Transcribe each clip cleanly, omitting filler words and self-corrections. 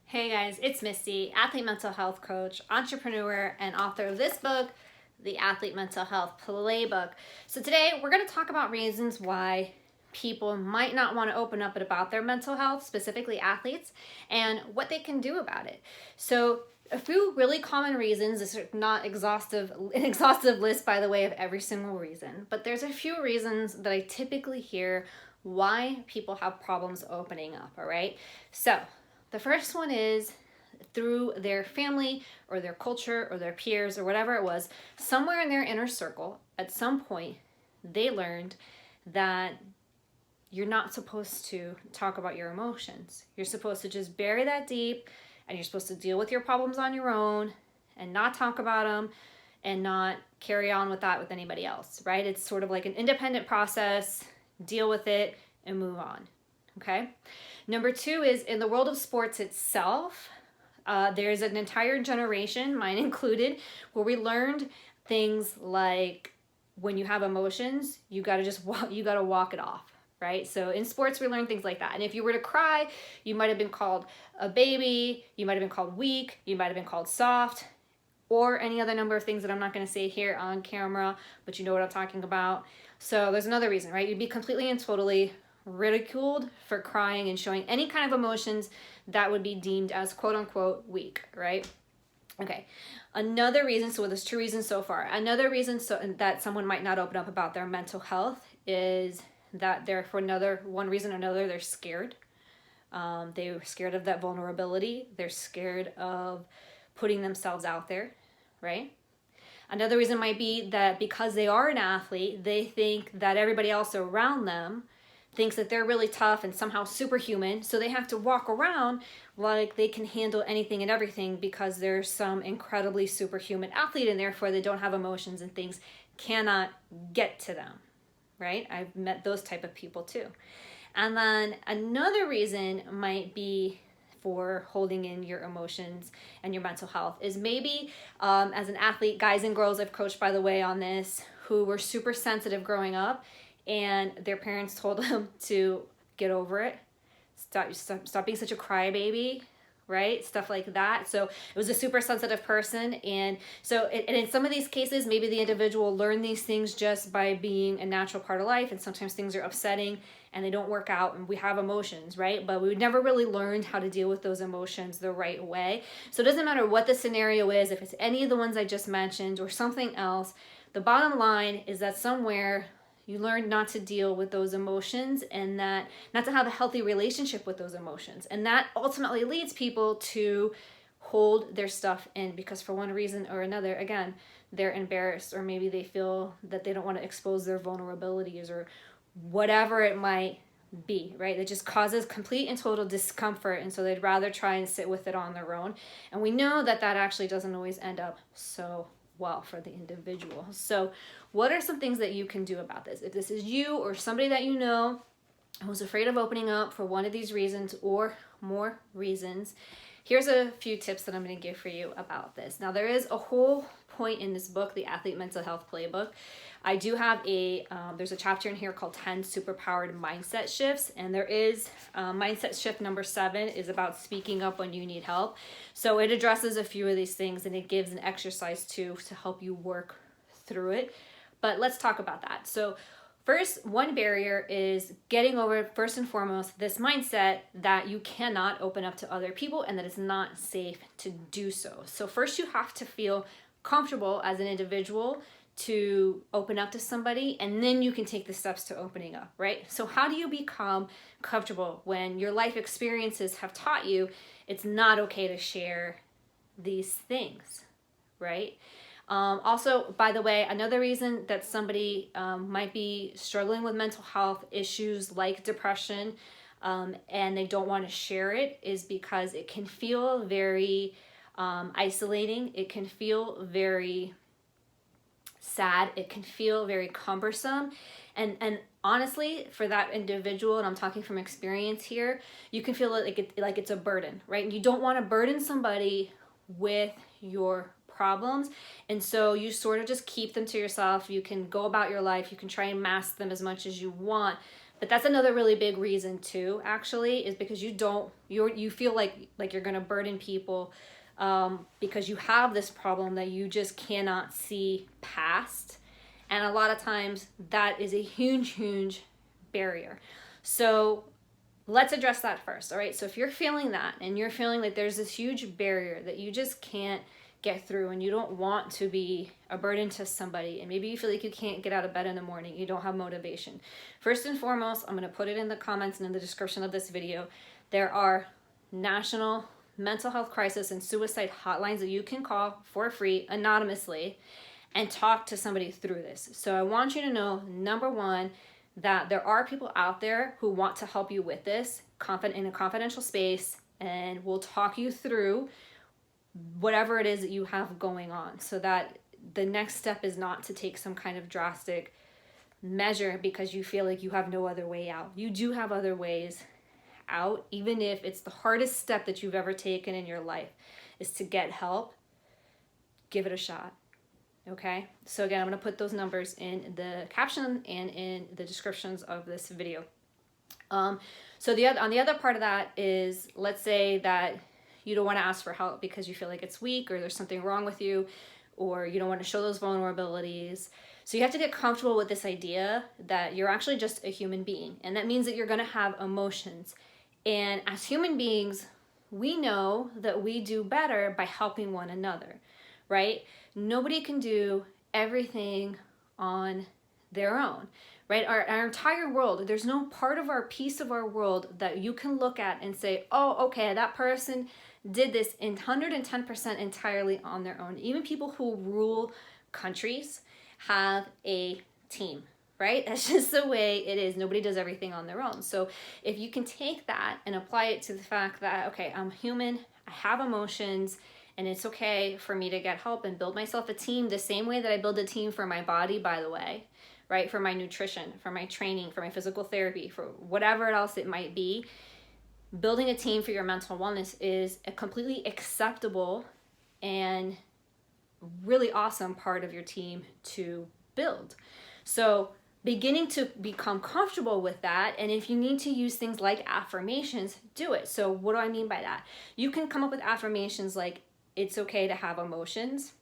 Hey guys, it's Misty, athlete mental health coach, entrepreneur, and author of this book, The Athlete Mental Health Playbook. So today we're going to talk about reasons why people might not want to open up about their mental health, specifically athletes, and what they can do about it. So a few really common reasons. This is not an exhaustive list, by the way, of every single reason, but there's a few reasons that I typically hear why people have problems opening up, all right? So the first one is through their family or their culture or their peers or whatever it was, somewhere in their inner circle, at some point, they learned that you're not supposed to talk about your emotions. You're supposed to just bury that deep, and you're supposed to deal with your problems on your own and not talk about them and not carry on with that with anybody else, right? It's sort of like an independent process, deal with it and move on, okay? Number two is in the world of sports itself, there's an entire generation, mine included, where we learned things like when you have emotions, you gotta walk it off, right? So in sports, we learn things like that. And if you were to cry, you might have been called a baby, you might have been called weak, you might have been called soft, or any other number of things that I'm not gonna say here on camera, but you know what I'm talking about. So there's another reason, right? You'd be completely and totally ridiculed for crying and showing any kind of emotions that would be deemed as quote unquote weak, right? Okay. Another reason, so there's two reasons so far. Another reason that someone might not open up about their mental health is that they're, for one reason or another, they're scared. They're scared of that vulnerability. They're scared of putting themselves out there, right? Another reason might be that because they are an athlete, they think that everybody else around them thinks that they're really tough and somehow superhuman, so they have to walk around like they can handle anything and everything because they're some incredibly superhuman athlete, and therefore they don't have emotions and things cannot get to them, right? I've met those type of people too. And then another reason might be for holding in your emotions and your mental health is maybe as an athlete, guys and girls I've coached, by the way, on this, who were super sensitive growing up, and their parents told them to get over it, stop being such a crybaby, right? Stuff like that. So it was a super sensitive person, and so in some of these cases, maybe the individual learned these things just by being a natural part of life, and sometimes things are upsetting and they don't work out, and we have emotions, right? But we never really learned how to deal with those emotions the right way. So it doesn't matter what the scenario is, if it's any of the ones I just mentioned or something else, the bottom line is that somewhere you learn not to deal with those emotions, and that not to have a healthy relationship with those emotions. And that ultimately leads people to hold their stuff in because for one reason or another, again, they're embarrassed, or maybe they feel that they don't want to expose their vulnerabilities or whatever it might be, right? It just causes complete and total discomfort, and so they'd rather try and sit with it on their own. And we know that that actually doesn't always end up so well for the individual. So what are some things that you can do about this? If this is you or somebody that you know who's afraid of opening up for one of these reasons or more reasons, here's a few tips that I'm going to give for you about this. Now, there is a whole point in this book, The Athlete Mental Health Playbook. I do have there's a chapter in here called 10 Superpowered Mindset Shifts, and there is mindset shift number 7 is about speaking up when you need help. So it addresses a few of these things, and it gives an exercise too to help you work through it. But let's talk about that. So first, one barrier is getting over, first and foremost, this mindset that you cannot open up to other people and that it's not safe to do so. So first you have to feel comfortable as an individual to open up to somebody, and then you can take the steps to opening up, right? So how do you become comfortable when your life experiences have taught you it's not okay to share these things, right? Also, by the way, another reason that somebody might be struggling with mental health issues like depression and they don't want to share it is because it can feel very isolating. It can feel very sad. It can feel very cumbersome. And honestly, for that individual, and I'm talking from experience here, you can feel like it's a burden, right? And you don't want to burden somebody with your problems, and so you sort of just keep them to yourself. You can go about your life, you can try and mask them as much as you want, But that's another really big reason too, actually, is because you feel like you're gonna burden people because you have this problem that you just cannot see past. And a lot of times that is a huge barrier. So let's address that first, all right? So if you're feeling that and you're feeling like there's this huge barrier that you just can't get through and you don't want to be a burden to somebody, and maybe you feel like you can't get out of bed in the morning, you don't have motivation. First and foremost, I'm going to put it in the comments and in the description of this video, there are national mental health crisis and suicide hotlines that you can call for free anonymously and talk to somebody through this. So I want you to know, number one, that there are people out there who want to help you with this in a confidential space, and will talk you through whatever it is that you have going on, so that the next step is not to take some kind of drastic measure because you feel like you have no other way out. You do have other ways out, even if it's the hardest step that you've ever taken in your life is to get help. Give it a shot. Okay, so again, I'm going to put those numbers in the caption and in the descriptions of this video. So on the other part of that is, let's say that you don't want to ask for help because you feel like it's weak or there's something wrong with you, or you don't want to show those vulnerabilities. So you have to get comfortable with this idea that you're actually just a human being. And that means that you're going to have emotions. And as human beings, we know that we do better by helping one another, right? Nobody can do everything on their own, right? Our entire world, there's no part of our piece of our world that you can look at and say, oh, okay, that person did this 110% entirely on their own. Even people who rule countries have a team, right? That's just the way it is. Nobody does everything on their own. So if you can take that and apply it to the fact that, okay, I'm human, I have emotions, and it's okay for me to get help and build myself a team the same way that I build a team for my body, by the way, right? For my nutrition, for my training, for my physical therapy, for whatever else it might be. Building a team for your mental wellness is a completely acceptable and really awesome part of your team to build. So beginning to become comfortable with that, and if you need to use things like affirmations, do it. So what do I mean by that? You can come up with affirmations like, it's okay to have emotions.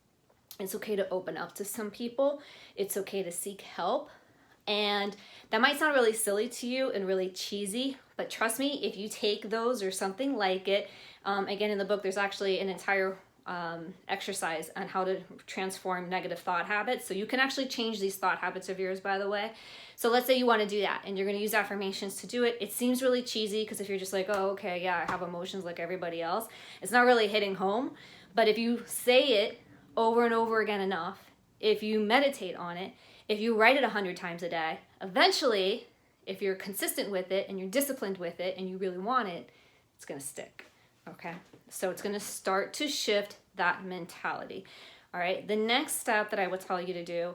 It's okay to open up to some people. It's okay to seek help. And that might sound really silly to you and really cheesy, but trust me, if you take those or something like it, again, in the book, there's actually an entire exercise on how to transform negative thought habits. So you can actually change these thought habits of yours, by the way. So let's say you want to do that and you're going to use affirmations to do it. It seems really cheesy because if you're just like, oh, okay, yeah, I have emotions like everybody else, it's not really hitting home. But if you say it over and over again enough, if you meditate on it, if you write it 100 times a day, eventually, if you're consistent with it and you're disciplined with it and you really want it, it's going to stick, okay? So it's going to start to shift that mentality, all right? The next step that I would tell you to do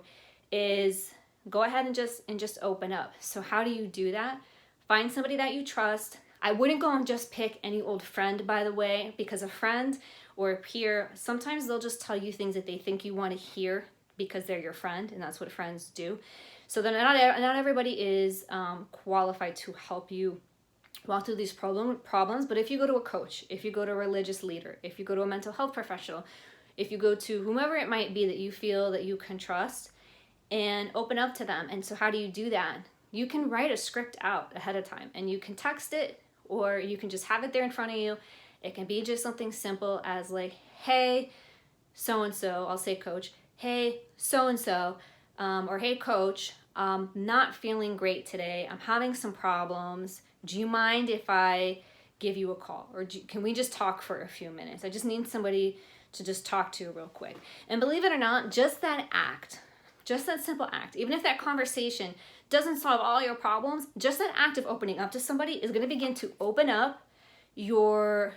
is go ahead and just open up. So how do you do that? Find somebody that you trust. I wouldn't go and just pick any old friend, by the way, because a friend or a peer, sometimes they'll just tell you things that they think you want to hear because they're your friend, and that's what friends do. So then not everybody is qualified to help you walk through these problems, but if you go to a coach, if you go to a religious leader, if you go to a mental health professional, if you go to whomever it might be that you feel that you can trust, and open up to them. And so how do you do that? You can write a script out ahead of time, and you can text it, or you can just have it there in front of you. It can be just something simple as like, hey, so-and-so, I'll say coach, hey, so-and-so, or hey, coach, not feeling great today. I'm having some problems. Do you mind if I give you a call? Or can we just talk for a few minutes? I just need somebody to just talk to real quick. And believe it or not, just that act, just that simple act, even if that conversation doesn't solve all your problems, just that act of opening up to somebody is going to begin to open up your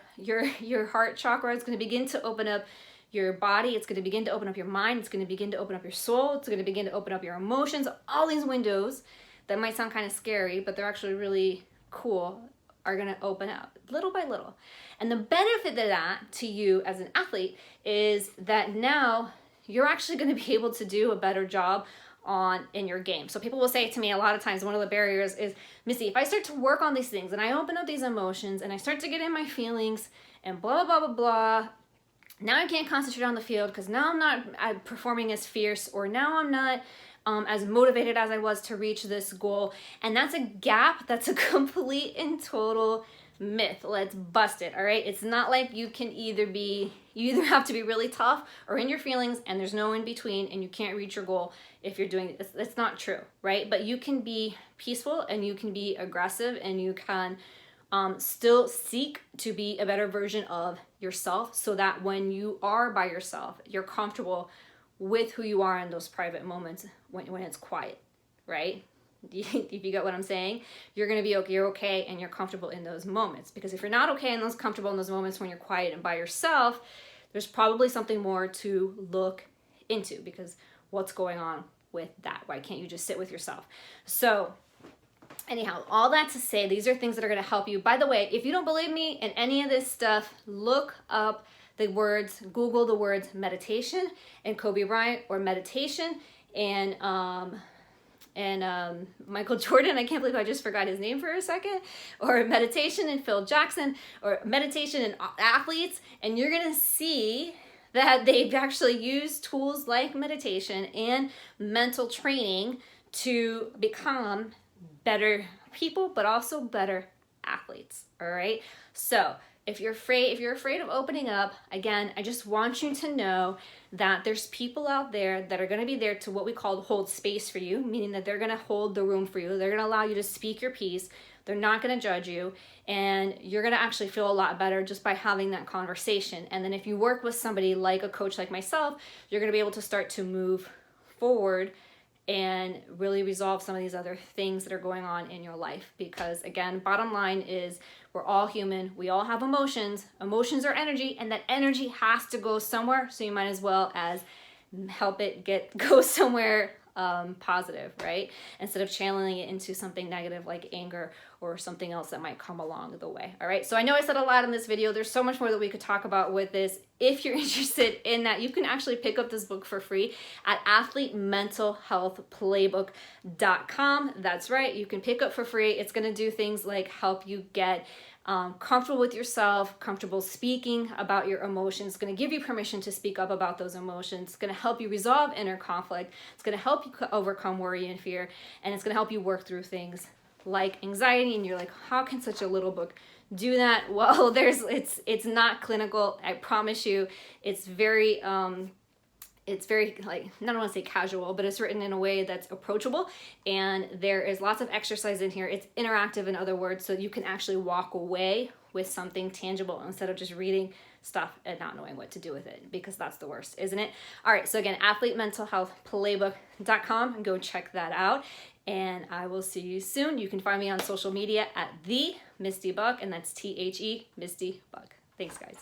heart chakra. It's going to begin to open up your body. It's going to begin to open up your mind. It's going to begin to open up your soul. It's going to begin to open up your emotions. All these windows that might sound kind of scary, but they're actually really cool, are going to open up little by little. And the benefit of that to you as an athlete is that now you're actually going to be able to do a better job on in your game. So people will say to me a lot of times, one of the barriers is, Missy, if I start to work on these things and I open up these emotions and I start to get in my feelings and blah, blah, blah, blah, blah, now I can't concentrate on the field because now I'm not performing as fierce, or now I'm not as motivated as I was to reach this goal. And that's a gap. That's a complete and total myth. Let's bust it. All right. It's not like you either have to be really tough or in your feelings and there's no in between and you can't reach your goal if you're doing it. That's not true. Right. But you can be peaceful and you can be aggressive and you can still seek to be a better version of yourself, so that when you are by yourself, you're comfortable with who you are in those private moments when it's quiet, right? If you get what I'm saying, you're going to be okay, you're okay, and you're comfortable in those moments. Because if you're not okay and comfortable in those moments when you're quiet and by yourself, there's probably something more to look into, because what's going on with that? Why can't you just sit with yourself? So anyhow, all that to say, these are things that are going to help you. By the way, if you don't believe me in any of this stuff, look up the words, Google the words meditation and Kobe Bryant, or meditation and Michael Jordan. I can't believe I just forgot his name for a second. Or meditation and Phil Jackson, or meditation and athletes. And you're going to see that they've actually used tools like meditation and mental training to become better people, but also better athletes. All right. So if you're afraid of opening up, again, I just want you to know that there's people out there that are going to be there to what we call hold space for you, meaning that they're going to hold the room for you. They're going to allow you to speak your piece. They're not going to judge you, and you're going to actually feel a lot better just by having that conversation. And then if you work with somebody like a coach like myself, you're going to be able to start to move forward and really resolve some of these other things that are going on in your life. Because again, bottom line is, we're all human. We all have emotions. Emotions are energy, and that energy has to go somewhere. So you might as well as help it go somewhere positive, right? Instead of channeling it into something negative like anger or something else that might come along the way. All right. So I know I said a lot in this video. There's so much more that we could talk about with this. If you're interested in that, you can actually pick up this book for free at athletementalhealthplaybook.com. That's right. You can pick up for free. It's going to do things like help you get comfortable with yourself, comfortable speaking about your emotions. It's going to give you permission to speak up about those emotions. It's going to help you resolve inner conflict. It's going to help you overcome worry and fear. And it's going to help you work through things like anxiety. And you're like, how can such a little book do that? Well, it's not clinical. I promise you. It's very, like, I don't want to say casual, but it's written in a way that's approachable, and there is lots of exercise in here. It's interactive, in other words, so you can actually walk away with something tangible instead of just reading stuff and not knowing what to do with it, because that's the worst, isn't it? All right, so again, athletementalhealthplaybook.com, and go check that out, and I will see you soon. You can find me on social media at The Misty Buck, and that's THE Misty Buck. Thanks, guys.